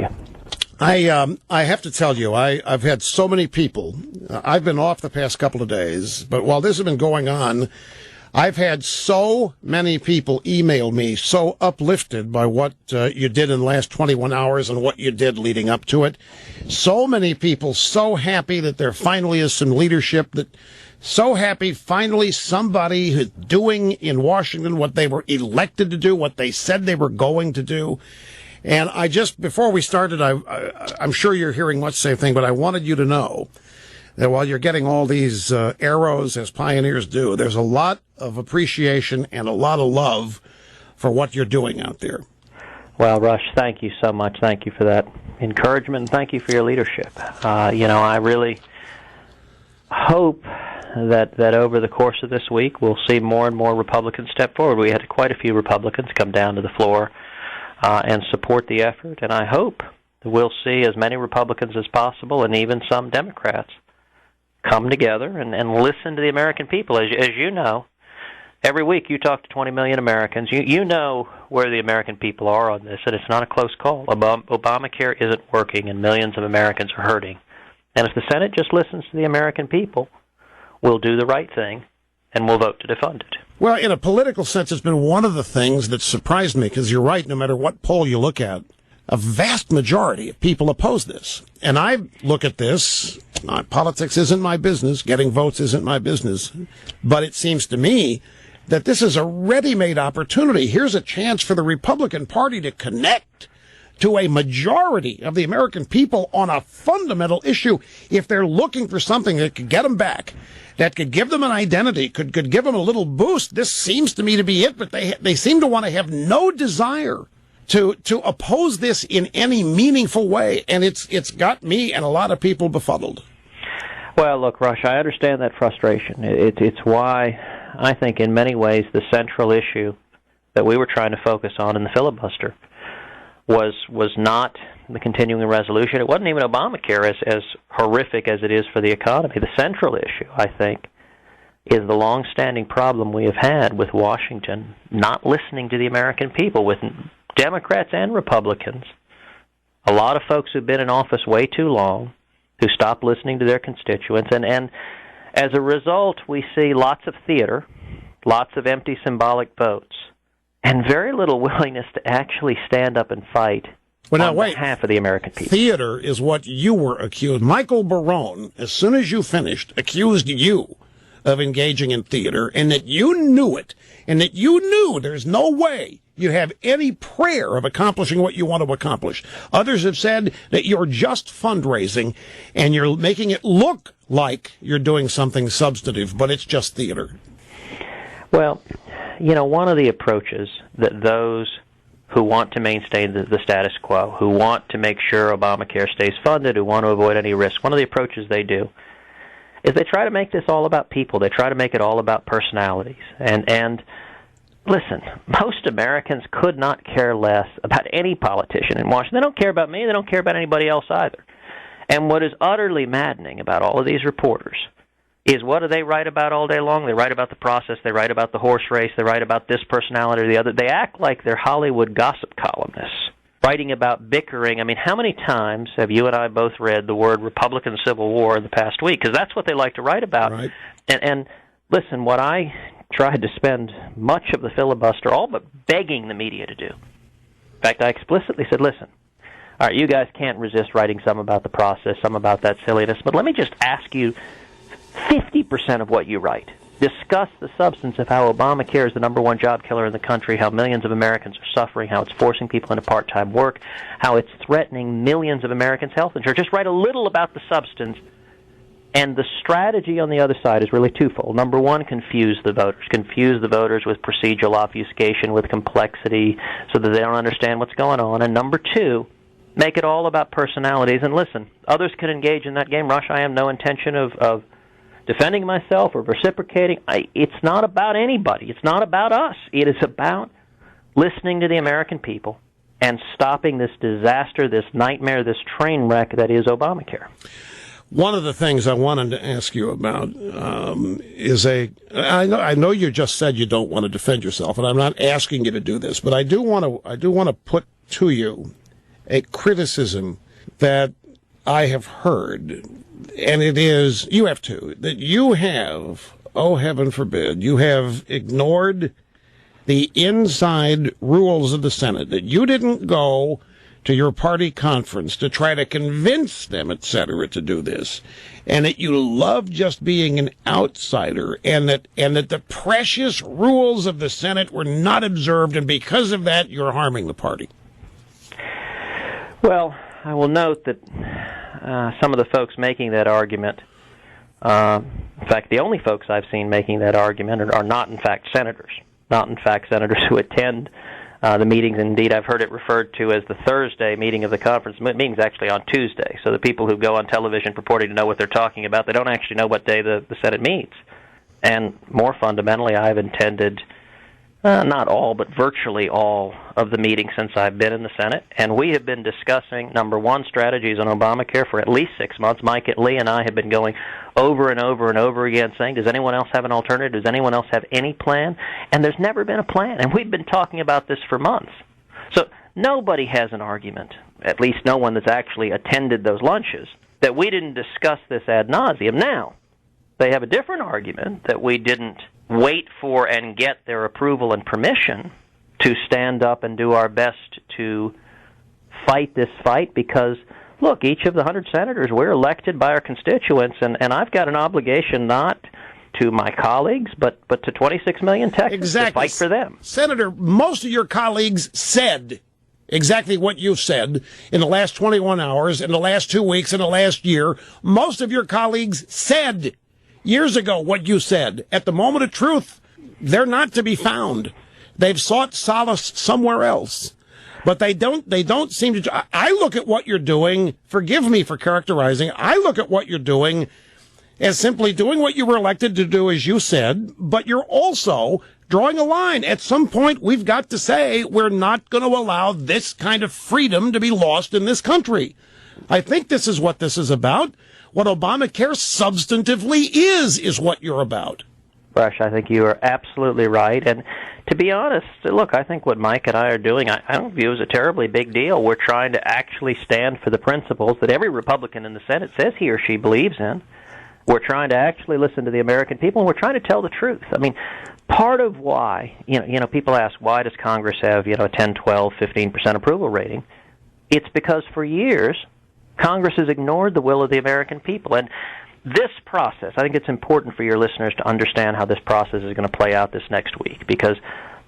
you. I have to tell you, I've had so many people. I've been off the past couple of days, but while this has been going on, I've had so many people email me so uplifted by what you did in the last 21 hours and what you did leading up to it. So many people so happy that there finally is some leadership, that so happy finally somebody who's doing in Washington what they were elected to do, what they said they were going to do. And I just, before we started, I'm sure you're hearing much the same thing, but I wanted you to know that while you're getting all these arrows, as pioneers do, there's a lot of appreciation and a lot of love for what you're doing out there. Well, Rush, thank you so much. Thank you for that encouragement, and thank you for your leadership. I really hope that over the course of this week we'll see more and more Republicans step forward. We had quite a few Republicans come down to the floor and support the effort, and I hope that we'll see as many Republicans as possible, and even some Democrats, come together and listen to the American people. As you know, every week you talk to 20 million Americans. You know where the American people are on this, and it's not a close call. Obamacare isn't working, and millions of Americans are hurting. And if the Senate just listens to the American people, we'll do the right thing, and we'll vote to defund it. Well, in a political sense, it's been one of the things that surprised me, because you're right, no matter what poll you look at, a vast majority of people oppose this. And I look at this, politics isn't my business, getting votes isn't my business, but it seems to me that this is a ready-made opportunity. Here's a chance for the Republican Party to connect to a majority of the American people on a fundamental issue. If they're looking for something that could get them back, that could give them an identity, could give them a little boost, this seems to me to be it. But they seem to want to have no desire to oppose this in any meaningful way, and it's got me and a lot of people befuddled. Well, look, Rush, I understand that frustration. It's why I think in many ways the central issue that we were trying to focus on in the filibuster was not the continuing resolution. It wasn't even Obamacare, as horrific as it is for the economy. The central issue, I think, is the long-standing problem we have had with Washington not listening to the American people, with Democrats and Republicans, a lot of folks who've been in office way too long, who stopped listening to their constituents, and as a result, we see lots of theater, lots of empty symbolic votes, and very little willingness to actually stand up and fight on behalf of the American people. Theater is what you were accused. Michael Barone, as soon as you finished, accused you of engaging in theater, and that you knew it, and that you knew there's no way you have any prayer of accomplishing what you want to accomplish. Others have said that you're just fundraising, and you're making it look like you're doing something substantive, but it's just theater. Well, one of the approaches that those who want to maintain the status quo, who want to make sure Obamacare stays funded, who want to avoid any risk, one of the approaches they do is they try to make this all about people. They try to make it all about personalities. And listen, most Americans could not care less about any politician in Washington. They don't care about me. They don't care about anybody else either. And what is utterly maddening about all of these reporters is, what do they write about all day long? They write about the process. They write about the horse race. They write about this personality or the other. They act like they're Hollywood gossip columnists, writing about bickering. I mean, how many times have you and I both read the word Republican Civil War in the past week? Because that's what they like to write about. Right. And listen, what I tried to spend much of the filibuster all but begging the media to do. In fact, I explicitly said, listen, all right, you guys can't resist writing some about the process, some about that silliness, but let me just ask you 50% of what you write. Discuss the substance of how Obamacare is the number one job killer in the country, how millions of Americans are suffering, how it's forcing people into part-time work, how it's threatening millions of Americans' health insurance. Just write a little about the substance. And the strategy on the other side is really twofold. Number one, confuse the voters. Confuse the voters with procedural obfuscation, with complexity, so that they don't understand what's going on. And number two, make it all about personalities. And listen, others can engage in that game. Rush, I have no intention of defending myself or reciprocating. It's not about anybody. It's not about us. It is about listening to the American people and stopping this disaster, this nightmare, this train wreck that is Obamacare. One of the things I wanted to ask you about is I know you just said you don't want to defend yourself, and I'm not asking you to do this, but I do want to put to you a criticism that I have heard, and it is, you have too, that you have, oh heaven forbid, you have ignored the inside rules of the Senate, that you didn't go to your party conference to try to convince them, etc., to do this, and that you love just being an outsider, and that the precious rules of the Senate were not observed, and because of that, you're harming the party. Well, I will note that some of the folks making that argument, in fact, the only folks I've seen making that argument are not, in fact, senators. Not, in fact, senators who attend the meetings. Indeed, I've heard it referred to as the Thursday meeting of the conference. The meeting's actually on Tuesday, so the people who go on television purporting to know what they're talking about, they don't actually know what day the Senate meets. And more fundamentally, I've attended not all, but virtually all of the meetings since I've been in the Senate, and we have been discussing, number one, strategies on Obamacare for at least 6 months. Mike Lee and I have been going over and over and over again saying, does anyone else have an alternative? Does anyone else have any plan? And there's never been a plan, and we've been talking about this for months. So nobody has an argument, at least no one that's actually attended those lunches, that we didn't discuss this ad nauseum. Now, they have a different argument that we didn't wait for and get their approval and permission to stand up and do our best to fight this fight because, look, each of the 100 senators, we're elected by our constituents, and I've got an obligation not to my colleagues, but to 26 million Texans to fight for them. Senator, most of your colleagues said exactly what you said in the last 21 hours, in the last 2 weeks, in the last year. Most of your colleagues said years ago what you said. At the moment of truth, they're not to be found. They've sought solace somewhere else. But they don't seem to. I look at what you're doing, forgive me for characterizing, I look at what you're doing as simply doing what you were elected to do, as you said, but you're also drawing a line. At some point, we've got to say we're not going to allow this kind of freedom to be lost in this country. I think this is what this is about. What Obamacare substantively is what you're about. Rush, I think you are absolutely right. And to be honest, look, I think what Mike and I are doing, I don't view as a terribly big deal. We're trying to actually stand for the principles that every Republican in the Senate says he or she believes in. We're trying to actually listen to the American people, and we're trying to tell the truth. I mean, part of why, you know, people ask, why does Congress have, 10, 12, 15% approval rating? It's because for years, Congress has ignored the will of the American people. And this process, I think it's important for your listeners to understand how this process is going to play out this next week, because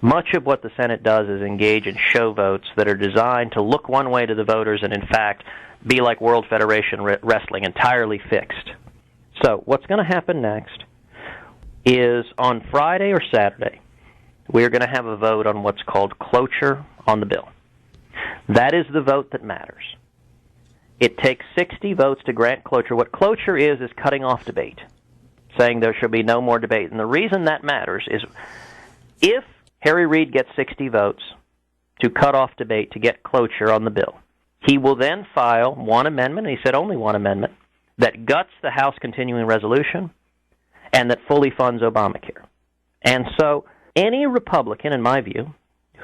much of what the Senate does is engage in show votes that are designed to look one way to the voters and, in fact, be like World Federation Wrestling, entirely fixed. So what's going to happen next is on Friday or Saturday, we're going to have a vote on what's called cloture on the bill. That is the vote that matters. It takes 60 votes to grant cloture. What cloture is cutting off debate, saying there should be no more debate. And the reason that matters is if Harry Reid gets 60 votes to cut off debate to get cloture on the bill, he will then file one amendment, and he said only one amendment, that guts the House continuing resolution and that fully funds Obamacare. And so any Republican, in my view,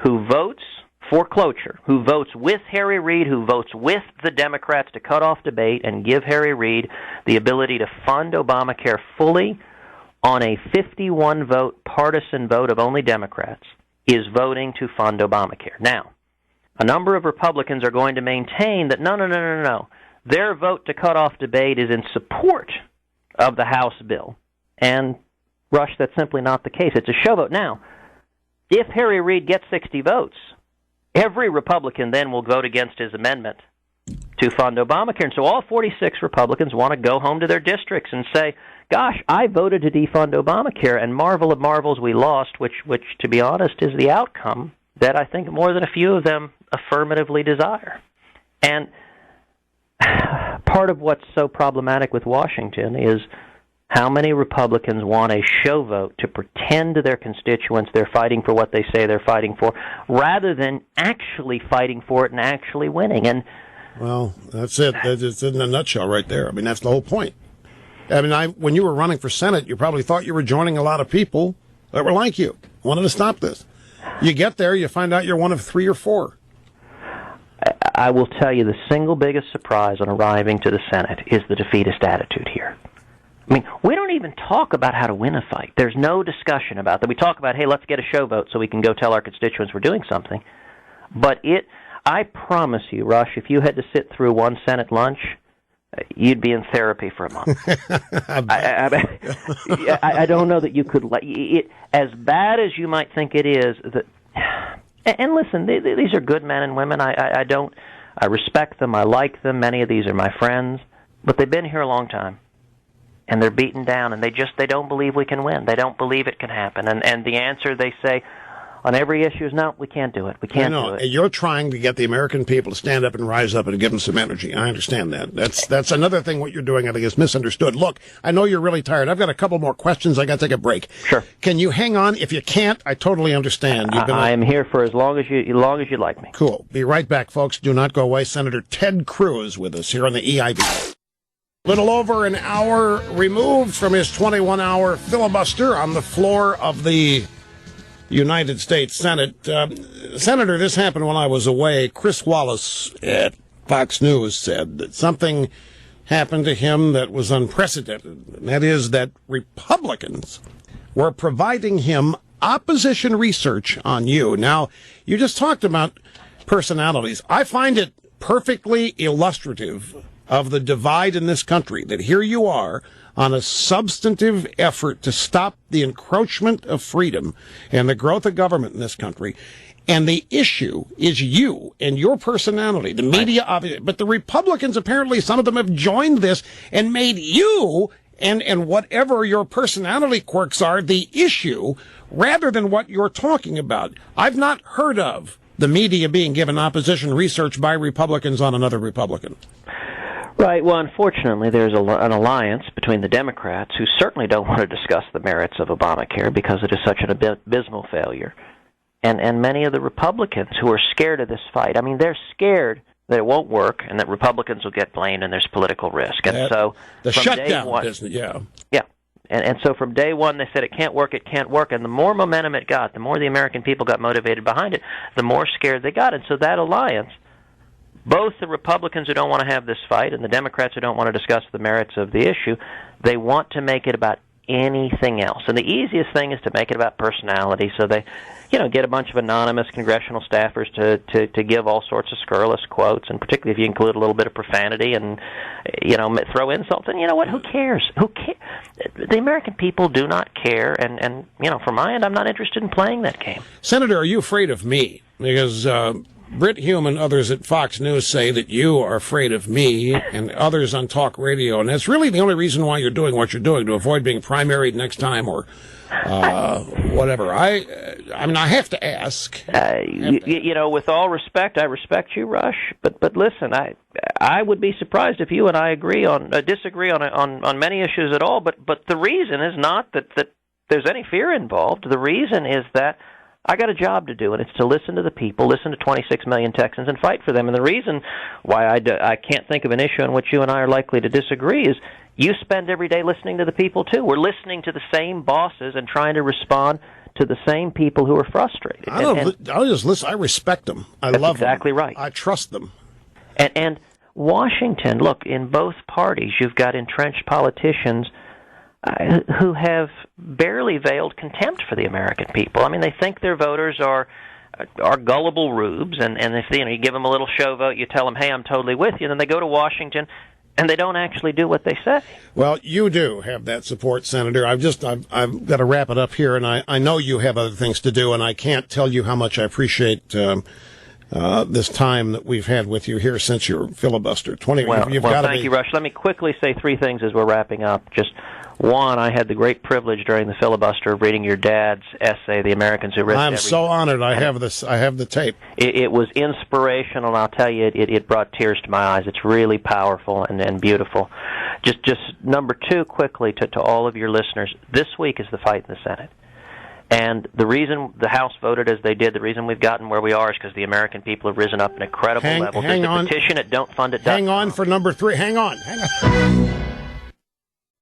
who votes for cloture, who votes with Harry Reid, who votes with the Democrats to cut off debate and give Harry Reid the ability to fund Obamacare fully on a 51-vote partisan vote of only Democrats, is voting to fund Obamacare. Now, a number of Republicans are going to maintain that no. Their vote to cut off debate is in support of the House bill. And, Rush, that's simply not the case. It's a show vote. Now, if Harry Reid gets 60 votes, every Republican then will vote against his amendment to fund Obamacare. And so all 46 Republicans want to go home to their districts and say, gosh, I voted to defund Obamacare, and marvel of marvels, we lost, which, to be honest, is the outcome that I think more than a few of them affirmatively desire. And part of what's so problematic with Washington is how many Republicans want a show vote to pretend to their constituents they're fighting for what they say they're fighting for, rather than actually fighting for it and actually winning. And well, that's it. That's in a nutshell right there. I mean, that's the whole point. I mean, when you were running for Senate, you probably thought you were joining a lot of people that were like you, wanted to stop this. You get there, you find out you're one of 3 or 4. I will tell you the single biggest surprise on arriving to the Senate is the defeatist attitude here. I mean, we don't even talk about how to win a fight. There's no discussion about that. We talk about, hey, let's get a show vote so we can go tell our constituents we're doing something. But I promise you, Rush, if you had to sit through one Senate lunch, you'd be in therapy for a month. I don't know that you could. As bad as you might think it is, and listen, these are good men and women. I respect them. I like them. Many of these are my friends, but they've been here a long time. And they're beaten down, and they don't believe we can win. They don't believe it can happen. And the answer they say on every issue is, no, we can't do it. We can't do it. You're trying to get the American people to stand up and rise up and give them some energy. I understand that. That's another thing what you're doing, I think, is misunderstood. Look, I know you're really tired. I've got a couple more questions. I got to take a break. Sure. Can you hang on? If you can't, I totally understand. I am here for as long as you'd like me. Cool. Be right back, folks. Do not go away. Senator Ted Cruz with us here on the EIB. Little over an hour removed from his 21-hour filibuster on the floor of the United States Senate. Senator, this happened when I was away. Chris Wallace at Fox News said that something happened to him that was unprecedented, and that is that Republicans were providing him opposition research on you. Now, you just talked about personalities. I find it perfectly illustrative of the divide in this country, that here you are on a substantive effort to stop the encroachment of freedom and the growth of government in this country. And the issue is you and your personality, the media, obviously. But the Republicans, apparently, some of them have joined this and made you and whatever your personality quirks are the issue rather than what you're talking about. I've not heard of the media being given opposition research by Republicans on another Republican. Right. Well, unfortunately, there's an alliance between the Democrats, who certainly don't want to discuss the merits of Obamacare because it is such an abysmal failure, and many of the Republicans who are scared of this fight. I mean, they're scared that it won't work and that Republicans will get blamed and there's political risk. And so the from shutdown day one, business, yeah. And so from day one, they said it can't work. And the more momentum it got, the more the American people got motivated behind it, the more scared they got. And so that alliance, both the Republicans who don't want to have this fight and the Democrats who don't want to discuss the merits of the issue, they want to make it about anything else. And the easiest thing is to make it about personality. So they, get a bunch of anonymous congressional staffers to give all sorts of scurrilous quotes, and particularly if you include a little bit of profanity and, throw insults. And you know what? Who cares? Who cares? The American people do not care. And from my end, I'm not interested in playing that game. Senator, are you afraid of me? Because Britt Hume and others at Fox News say that you are afraid of me and others on talk radio, and that's really the only reason why you're doing what you're doing, to avoid being primaried next time or whatever. I mean, I have to ask. With all respect, I respect you, Rush. But listen, I would be surprised if you and I disagree on many issues at all. But the reason is not that there's any fear involved. The reason is that I got a job to do, and it's to listen to the people, listen to 26 million Texans, and fight for them. And the reason why I can't think of an issue on which you and I are likely to disagree is you spend every day listening to the people, too. We're listening to the same bosses and trying to respond to the same people who are frustrated. I'll just listen. I respect them. I love them. That's exactly right. I trust them. And Washington, look, in both parties, you've got entrenched politicians who have barely veiled contempt for the American people. I mean, they think their voters are gullible rubes, and if you give them a little show vote, you tell them, hey, I'm totally with you, and then they go to Washington, and they don't actually do what they say. Well, you do have that support, Senator. I've got to wrap it up here, and I know you have other things to do, and I can't tell you how much I appreciate this time that we've had with you here since your filibuster. Thank you, Rush. Let me quickly say three things as we're wrapping up. Just one, I had the great privilege during the filibuster of reading your dad's essay, "The Americans Who Risked Everything." I'm so honored. I have this. I have the tape. It was inspirational, and I'll tell you, it brought tears to my eyes. It's really powerful and beautiful. Just number two, quickly to all of your listeners, this week is the fight in the Senate. And the reason the House voted as they did, the reason we've gotten where we are, is because the American people have risen up an incredible level. There's a petition at don'tfundit.com. Hang on for number three. Hang on.